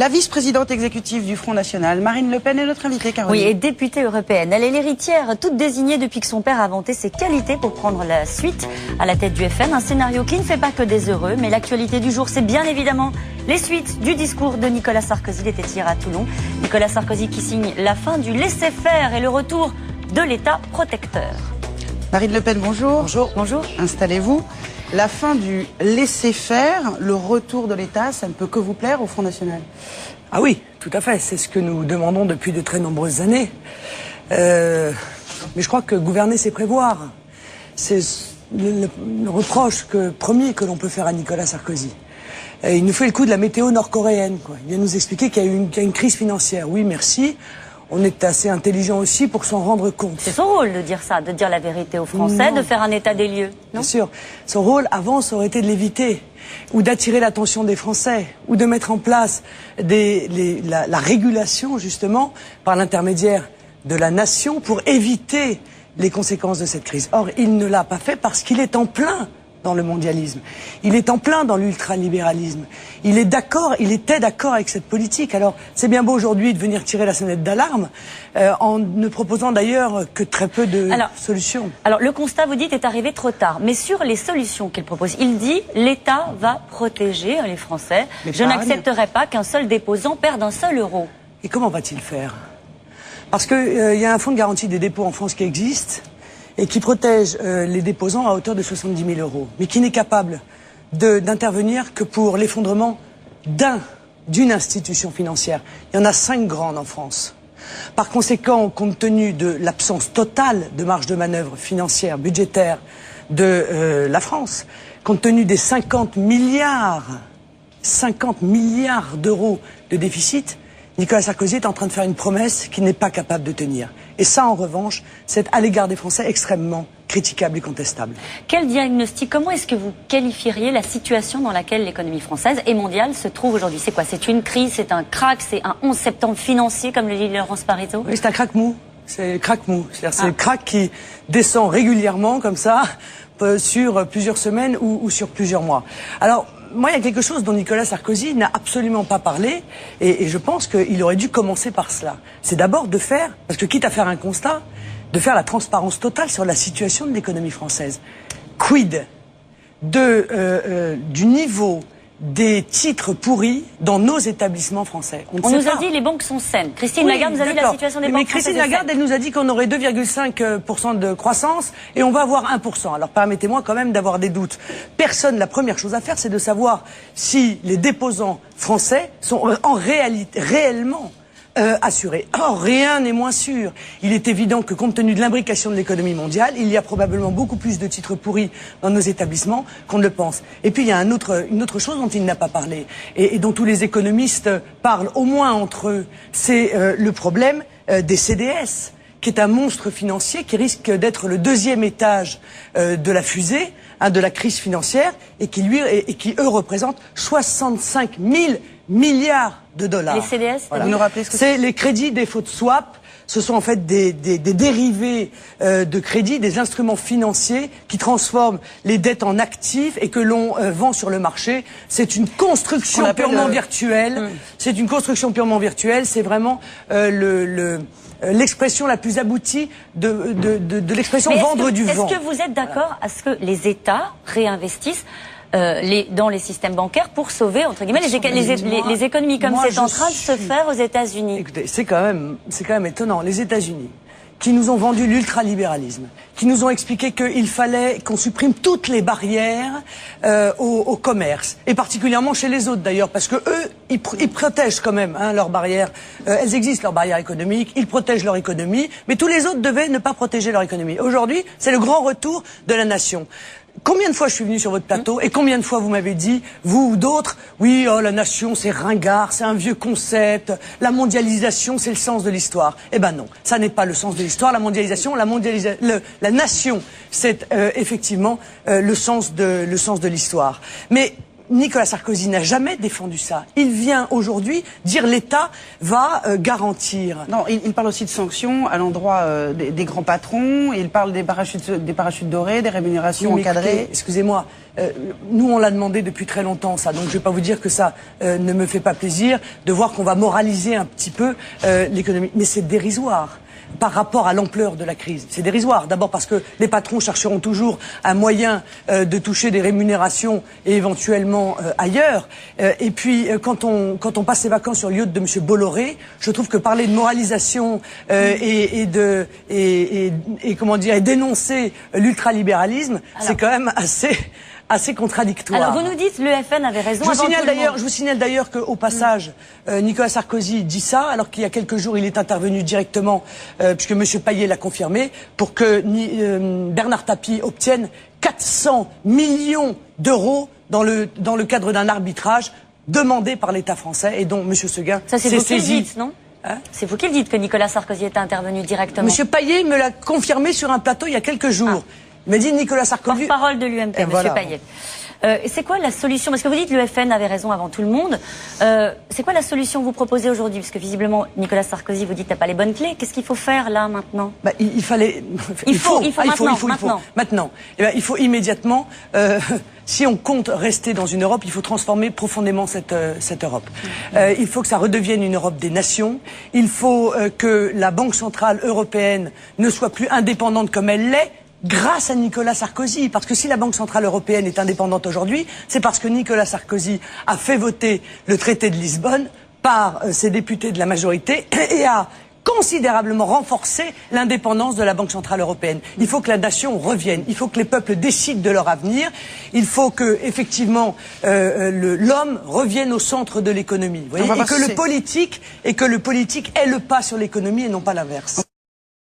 La vice-présidente exécutive du Front National, Marine Le Pen, est notre invitée, Caroline. Oui, et députée européenne. Elle est l'héritière toute désignée depuis que son père a vanté ses qualités pour prendre la suite à la tête du FN. Un scénario qui ne fait pas que des heureux, mais l'actualité du jour, c'est bien évidemment les suites du discours de Nicolas Sarkozy. Il était hier à Toulon. Nicolas Sarkozy qui signe la fin du laisser-faire et le retour de l'État protecteur. Marine Le Pen, bonjour. Bonjour. Bonjour. Installez-vous. La fin du laisser-faire, le retour de l'État, ça ne peut que vous plaire au Front National? Ah oui, tout à fait. C'est ce que nous demandons depuis de très nombreuses années. Mais je crois que gouverner, c'est prévoir. C'est le reproche premier que l'on peut faire à Nicolas Sarkozy. Il nous fait le coup de la météo nord-coréenne, quoi. Il vient nous expliquer qu'il y a une crise financière. Oui, merci. On est assez intelligent aussi pour s'en rendre compte. C'est son rôle de dire ça, de dire la vérité aux Français, de faire un état des lieux. Bien sûr. Son rôle, avant, ça aurait été de l'éviter, ou d'attirer l'attention des Français, ou de mettre en place la régulation, justement, par l'intermédiaire de la nation, pour éviter les conséquences de cette crise. Or, il ne l'a pas fait parce qu'il est en plein dans le mondialisme. Il est en plein dans l'ultralibéralisme. Il était d'accord avec cette politique. Alors, c'est bien beau aujourd'hui de venir tirer la sonnette d'alarme, en ne proposant d'ailleurs que très peu de solutions. Alors, le constat, vous dites, est arrivé trop tard. Mais sur les solutions qu'il propose, il dit « l'État va protéger les Français. Je n'accepterai pas qu'un seul déposant perde un seul euro. » Et comment va-t-il faire? Parce qu'il y a un fonds de garantie des dépôts en France qui existe, et qui protège les déposants à hauteur de 70 000 euros, mais qui n'est capable d'intervenir que pour l'effondrement d'une institution financière. Il y en a 5 grandes en France. Par conséquent, compte tenu de l'absence totale de marge de manœuvre financière, budgétaire de la France, compte tenu des 50 milliards d'euros de déficit, Nicolas Sarkozy est en train de faire une promesse qu'il n'est pas capable de tenir. Et ça, en revanche, c'est à l'égard des Français extrêmement critiquable et contestable. Quel diagnostic, comment est-ce que vous qualifieriez la situation dans laquelle l'économie française et mondiale se trouve aujourd'hui? C'est quoi? C'est une crise, c'est un krach, c'est un 11 septembre financier, comme le dit Laurence Parisot? Oui, c'est un krach mou. C'est le krach mou. C'est le krach qui descend régulièrement, comme ça, sur plusieurs semaines ou sur plusieurs mois. Alors, moi, il y a quelque chose dont Nicolas Sarkozy n'a absolument pas parlé, et je pense qu'il aurait dû commencer par cela. C'est d'abord de faire, parce que quitte à faire un constat, de faire la transparence totale sur la situation de l'économie française. Quid du niveau des titres pourris dans nos établissements français? On nous a dit les banques sont saines. Christine Lagarde nous a dit la situation des banques françaises. Mais Christine Lagarde, elle nous a dit qu'on aurait 2,5% de croissance et on va avoir 1%. Alors permettez-moi quand même d'avoir des doutes. La première chose à faire, c'est de savoir si les déposants français sont en réalité, réellement assurés. Or, rien n'est moins sûr. Il est évident que compte tenu de l'imbrication de l'économie mondiale, il y a probablement beaucoup plus de titres pourris dans nos établissements qu'on ne le pense. Et puis il y a une autre chose dont il n'a pas parlé et dont tous les économistes parlent au moins entre eux, c'est le problème des CDS, qui est un monstre financier qui risque d'être le deuxième étage de la fusée, de la crise financière, et qui eux représentent 65 000 milliards de dollars. Les CDS, voilà. Vous nous rappelez ce que c'est? Les crédits défaut de swap. Ce sont en fait des dérivés de crédit, des instruments financiers qui transforment les dettes en actifs et que l'on vend sur le marché. C'est une construction purement virtuelle. C'est une construction purement virtuelle. C'est vraiment l'expression la plus aboutie de l'expression vendre du vent. Est-ce que vous êtes d'accord à ce que les États réinvestissent dans les systèmes bancaires pour sauver, entre guillemets, les économies, comme c'est en train de se faire aux États-Unis? Écoutez, c'est quand même étonnant. Les États-Unis, qui nous ont vendu l'ultralibéralisme, qui nous ont expliqué qu'il fallait qu'on supprime toutes les barrières au commerce, et particulièrement chez les autres d'ailleurs, parce que eux, ils protègent quand même leurs barrières. Elles existent, leurs barrières économiques, ils protègent leur économie, mais tous les autres devaient ne pas protéger leur économie. Aujourd'hui, c'est le grand retour de la nation. Combien de fois je suis venu sur votre plateau et combien de fois vous m'avez dit, vous ou d'autres, oui, oh, la nation c'est ringard, c'est un vieux concept, la mondialisation c'est le sens de l'histoire. Eh ben non, ça n'est pas le sens de l'histoire, la mondialisation, la nation c'est effectivement le sens de l'histoire. Mais Nicolas Sarkozy n'a jamais défendu ça. Il vient aujourd'hui dire l'État va garantir. Non, il parle aussi de sanctions à l'endroit des grands patrons. Il parle des parachutes dorés, des rémunérations encadrées. Excusez-moi, nous on l'a demandé depuis très longtemps ça, donc je ne vais pas vous dire que ça ne me fait pas plaisir de voir qu'on va moraliser un petit peu l'économie. Mais c'est dérisoire par rapport à l'ampleur de la crise. C'est dérisoire. D'abord parce que les patrons chercheront toujours un moyen de toucher des rémunérations et éventuellement ailleurs. Et puis quand on passe ses vacances sur le yacht de M. Bolloré, je trouve que parler de moralisation et comment dire, et dénoncer l'ultralibéralisme, c'est quand même assez contradictoire. Alors vous nous dites le FN avait raison. Je vous signale d'ailleurs qu'au passage, Nicolas Sarkozy dit ça, alors qu'il y a quelques jours il est intervenu directement, puisque M. Payet l'a confirmé, pour que Bernard Tapie obtienne 400 millions d'euros dans le cadre d'un arbitrage demandé par l'État français et dont M. Seguin s'est saisi. Ça c'est vous qui le dites, non? C'est vous qui le dites que Nicolas Sarkozy est intervenu directement. M. Payet me l'a confirmé sur un plateau il y a quelques jours. Il m'a dit Nicolas Sarkozy. Porte-parole de l'UMP, M. Payet. C'est quoi la solution? Parce que vous dites que le FN avait raison avant tout le monde. C'est quoi la solution que vous proposez aujourd'hui? Parce que visiblement, Nicolas Sarkozy vous dit qu'il n'a pas les bonnes clés. Qu'est-ce qu'il faut faire là, maintenant? Il faut maintenant. Eh ben, il faut immédiatement, si on compte rester dans une Europe, il faut transformer profondément cette Europe. Il faut que ça redevienne une Europe des nations. Il faut que la Banque Centrale Européenne ne soit plus indépendante comme elle l'est, grâce à Nicolas Sarkozy. Parce que si la Banque Centrale Européenne est indépendante aujourd'hui, c'est parce que Nicolas Sarkozy a fait voter le traité de Lisbonne par ses députés de la majorité et a considérablement renforcé l'indépendance de la Banque Centrale Européenne. Il faut que la nation revienne, il faut que les peuples décident de leur avenir, il faut que, effectivement, l'homme revienne au centre de l'économie, et que le politique ait le pas sur l'économie et non pas l'inverse.